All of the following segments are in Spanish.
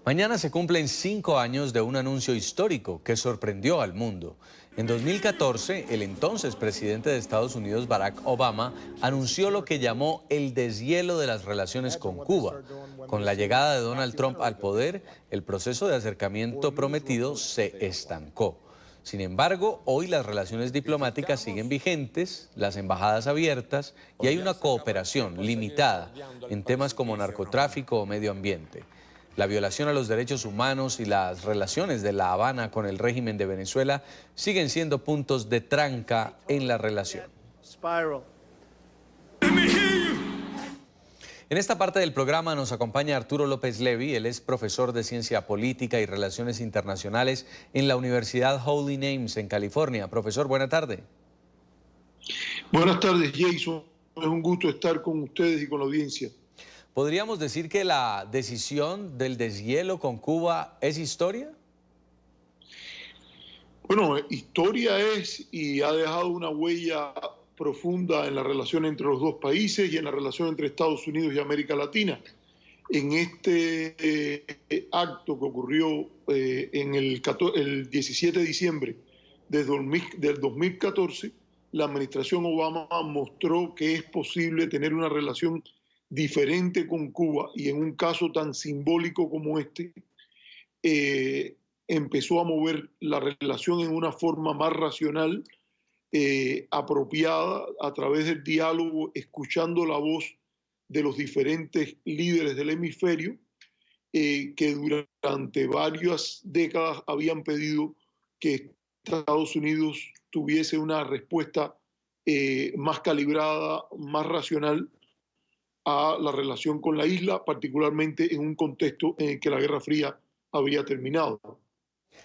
Mañana se cumplen 5 años de un anuncio histórico que sorprendió al mundo. En 2014, el entonces presidente de Estados Unidos, Barack Obama, anunció lo que llamó el deshielo de las relaciones con Cuba. Con la llegada de Donald Trump al poder, el proceso de acercamiento prometido se estancó. Sin embargo, hoy las relaciones diplomáticas siguen vigentes, las embajadas abiertas y hay una cooperación limitada en temas como narcotráfico o medio ambiente. La violación a los derechos humanos y las relaciones de La Habana con el régimen de Venezuela siguen siendo puntos de tranca en la relación. En esta parte del programa nos acompaña Arturo López Levy. Él es profesor de Ciencia Política y Relaciones Internacionales en la Universidad Holy Names en California. Profesor, buena tarde. Buenas tardes, Jason. Es un gusto estar con ustedes y con la audiencia. ¿Podríamos decir que la decisión del deshielo con Cuba es historia? Bueno, historia es y ha dejado una huella profunda en la relación entre los dos países y en la relación entre Estados Unidos y América Latina. En este acto que ocurrió en el 17 de diciembre del 2014, la administración Obama mostró que es posible tener una relación diferente con Cuba y en un caso tan simbólico como este, empezó a mover la relación en una forma más racional, apropiada, a través del diálogo, escuchando la voz de los diferentes líderes del hemisferio, que durante varias décadas habían pedido que Estados Unidos tuviese una respuesta más calibrada, más racional a la relación con la isla, particularmente en un contexto en el que la Guerra Fría había terminado.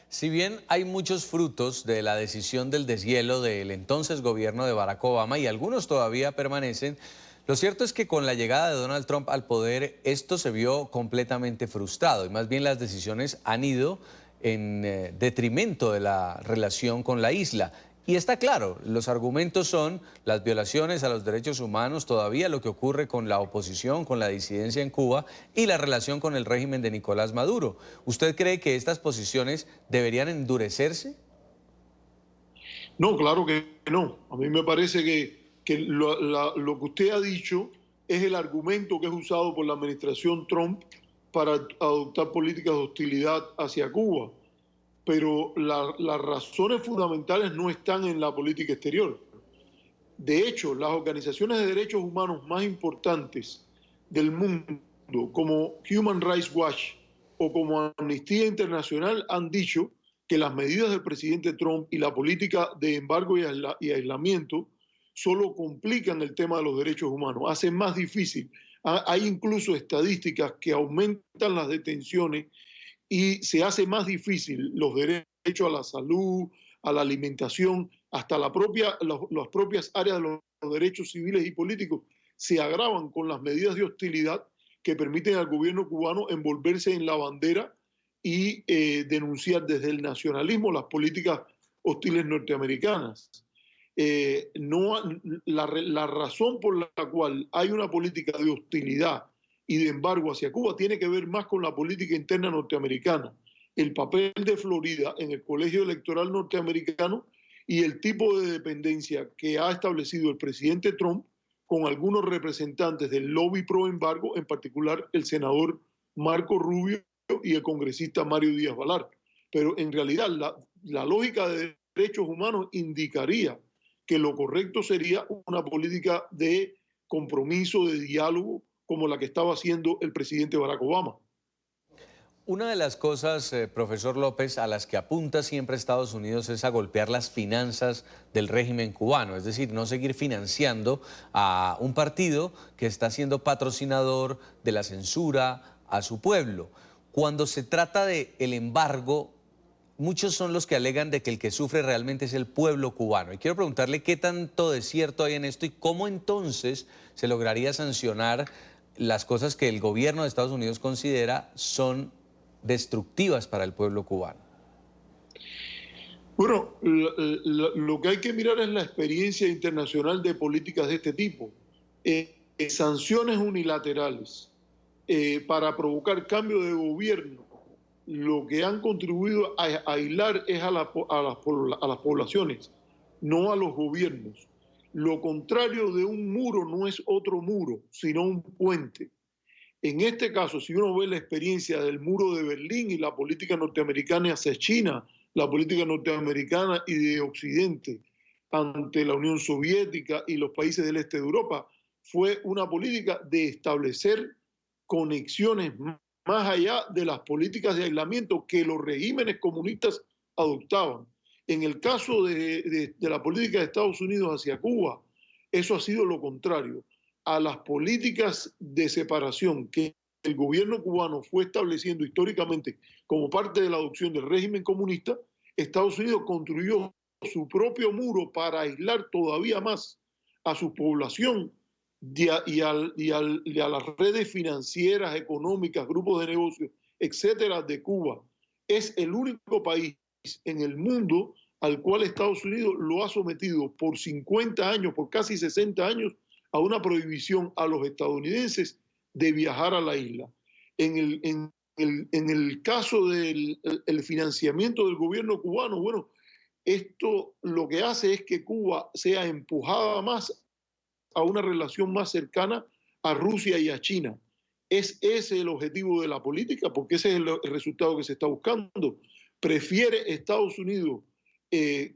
Si bien hay muchos frutos de la decisión del deshielo del entonces gobierno de Barack Obama y algunos todavía permanecen, lo cierto es que con la llegada de Donald Trump al poder esto se vio completamente frustrado y más bien las decisiones han ido en detrimento de la relación con la isla. Y está claro, los argumentos son las violaciones a los derechos humanos, todavía lo que ocurre con la oposición, con la disidencia en Cuba y la relación con el régimen de Nicolás Maduro. ¿Usted cree que estas posiciones deberían endurecerse? No, claro que no. A mí me parece que lo que usted ha dicho es el argumento que es usado por la administración Trump para adoptar políticas de hostilidad hacia Cuba. Pero las razones fundamentales no están en la política exterior. De hecho, las organizaciones de derechos humanos más importantes del mundo, como Human Rights Watch o como Amnistía Internacional, han dicho que las medidas del presidente Trump y la política de embargo y aislamiento solo complican el tema de los derechos humanos, hacen más difícil. Hay incluso estadísticas que aumentan las detenciones y se hace más difícil los derechos a la salud, a la alimentación, hasta las propias áreas de los derechos civiles y políticos se agravan con las medidas de hostilidad que permiten al gobierno cubano envolverse en la bandera y denunciar desde el nacionalismo las políticas hostiles norteamericanas. La razón por la cual hay una política de hostilidad y de embargo hacia Cuba tiene que ver más con la política interna norteamericana, el papel de Florida en el colegio electoral norteamericano y el tipo de dependencia que ha establecido el presidente Trump con algunos representantes del lobby pro embargo, en particular el senador Marco Rubio y el congresista Mario Díaz Balart. Pero en realidad la lógica de derechos humanos indicaría que lo correcto sería una política de compromiso, de diálogo, como la que estaba haciendo el presidente Barack Obama. Una de las cosas, profesor López, a las que apunta siempre Estados Unidos es a golpear las finanzas del régimen cubano, es decir, no seguir financiando a un partido que está siendo patrocinador de la censura a su pueblo. Cuando se trata del embargo, muchos son los que alegan de que el que sufre realmente es el pueblo cubano. Y quiero preguntarle qué tanto de cierto hay en esto y cómo entonces se lograría sancionar las cosas que el gobierno de Estados Unidos considera son destructivas para el pueblo cubano. Bueno, lo que hay que mirar es la experiencia internacional de políticas de este tipo. Sanciones unilaterales para provocar cambio de gobierno lo que han contribuido a aislar es a las poblaciones, no a los gobiernos. Lo contrario de un muro no es otro muro, sino un puente. En este caso, si uno ve la experiencia del muro de Berlín y la política norteamericana hacia China, la política norteamericana y de Occidente ante la Unión Soviética y los países del este de Europa, fue una política de establecer conexiones más allá de las políticas de aislamiento que los regímenes comunistas adoptaban. En el caso de la política de Estados Unidos hacia Cuba, eso ha sido lo contrario. A las políticas de separación que el gobierno cubano fue estableciendo históricamente como parte de la adopción del régimen comunista, Estados Unidos construyó su propio muro para aislar todavía más a su población y a las redes financieras, económicas, grupos de negocios, etcétera, de Cuba. Es el único país en el mundo al cual Estados Unidos lo ha sometido por 50 años, por casi 60 años, a una prohibición a los estadounidenses de viajar a la isla. En el caso del financiamiento del gobierno cubano, bueno, esto lo que hace es que Cuba sea empujada más a una relación más cercana a Rusia y a China. ¿Es ese el objetivo de la política? Porque ese es el resultado que se está buscando. ¿Prefiere Estados Unidos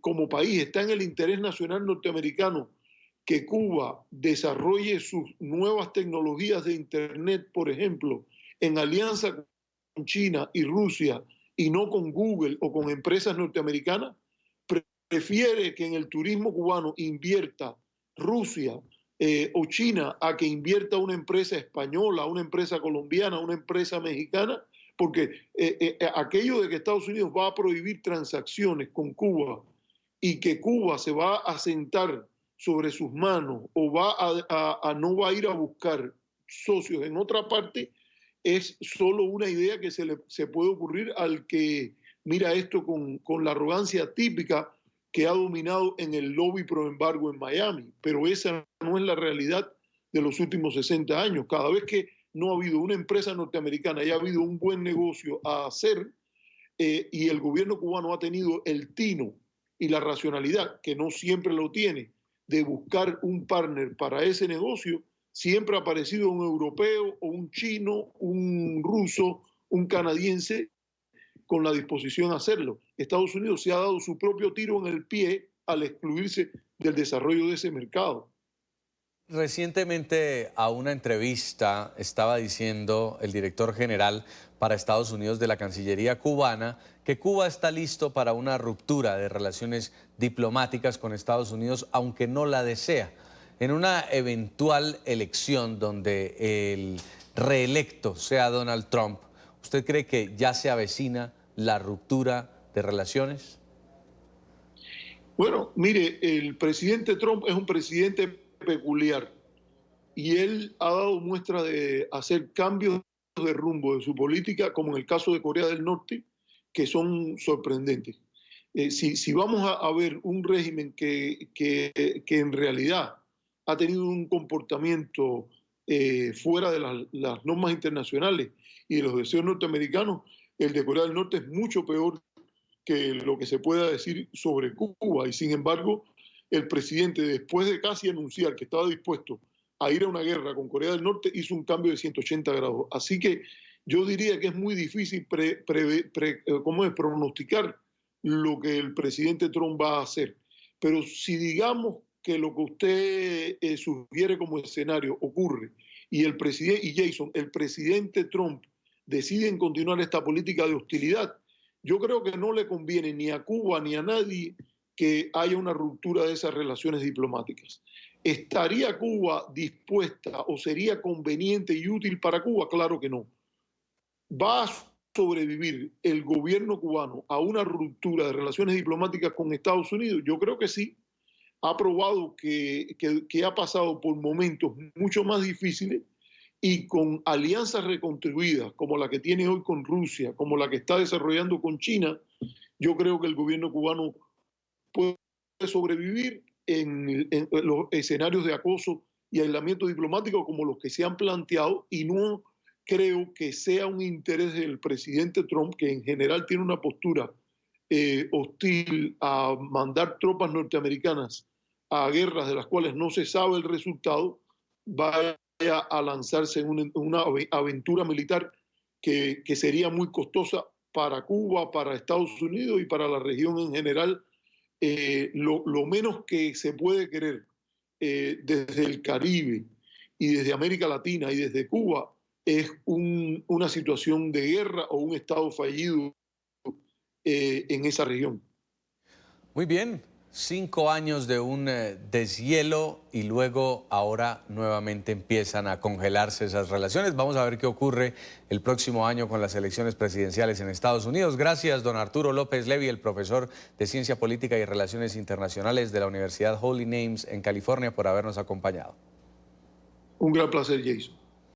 como país, está en el interés nacional norteamericano que Cuba desarrolle sus nuevas tecnologías de Internet, por ejemplo, en alianza con China y Rusia y no con Google o con empresas norteamericanas? ¿Prefiere que en el turismo cubano invierta Rusia o China a que invierta una empresa española, una empresa colombiana, una empresa mexicana? Porque aquello de que Estados Unidos va a prohibir transacciones con Cuba y que Cuba se va a sentar sobre sus manos o no va a ir a buscar socios en otra parte, es solo una idea que se puede ocurrir al que mira esto con la arrogancia típica que ha dominado en el lobby pro embargo en Miami. Pero esa no es la realidad de los últimos 60 años. Cada vez que no ha habido una empresa norteamericana y ha habido un buen negocio a hacer, y el gobierno cubano ha tenido el tino y la racionalidad, que no siempre lo tiene, de buscar un partner para ese negocio, siempre ha aparecido un europeo o un chino, un ruso, un canadiense con la disposición a hacerlo. Estados Unidos se ha dado su propio tiro en el pie al excluirse del desarrollo de ese mercado. Recientemente a una entrevista estaba diciendo el director general para Estados Unidos de la Cancillería cubana que Cuba está listo para una ruptura de relaciones diplomáticas con Estados Unidos, aunque no la desea. En una eventual elección donde el reelecto sea Donald Trump, ¿usted cree que ya se avecina la ruptura de relaciones? Bueno, mire, el presidente Trump es un presidente peculiar y él ha dado muestra de hacer cambios de rumbo de su política, como en el caso de Corea del Norte, que son sorprendentes. Si vamos a ver un régimen que en realidad ha tenido un comportamiento fuera de las normas internacionales y de los deseos norteamericanos, el de Corea del Norte es mucho peor que lo que se pueda decir sobre Cuba. Y sin embargo, el presidente, después de casi anunciar que estaba dispuesto a ir a una guerra con Corea del Norte, hizo un cambio de 180 grados. Así que yo diría que es muy difícil pronosticar lo que el presidente Trump va a hacer. Pero si digamos que lo que usted sugiere como escenario ocurre y el presidente Trump deciden continuar esta política de hostilidad, yo creo que no le conviene ni a Cuba ni a nadie que haya una ruptura de esas relaciones diplomáticas. ¿Estaría Cuba dispuesta o sería conveniente y útil para Cuba? Claro que no. ¿Va a sobrevivir el gobierno cubano a una ruptura de relaciones diplomáticas con Estados Unidos? Yo creo que sí. Ha probado que ha pasado por momentos mucho más difíciles y con alianzas reconstruidas como la que tiene hoy con Rusia, como la que está desarrollando con China, yo creo que el gobierno cubano puede sobrevivir en los escenarios de acoso y aislamiento diplomático como los que se han planteado y no creo que sea un interés del presidente Trump, que en general tiene una postura hostil a mandar tropas norteamericanas a guerras de las cuales no se sabe el resultado, vaya a lanzarse en una aventura militar que sería muy costosa para Cuba, para Estados Unidos y para la región en general. Lo menos que se puede querer desde el Caribe y desde América Latina y desde Cuba es una situación de guerra o un Estado fallido en esa región. Muy bien, 5 años de un deshielo y luego ahora nuevamente empiezan a congelarse esas relaciones. Vamos a ver qué ocurre el próximo año con las elecciones presidenciales en Estados Unidos. Gracias, don Arturo López Levy, el profesor de Ciencia Política y Relaciones Internacionales de la Universidad Holy Names en California, por habernos acompañado. Un gran placer, Jason.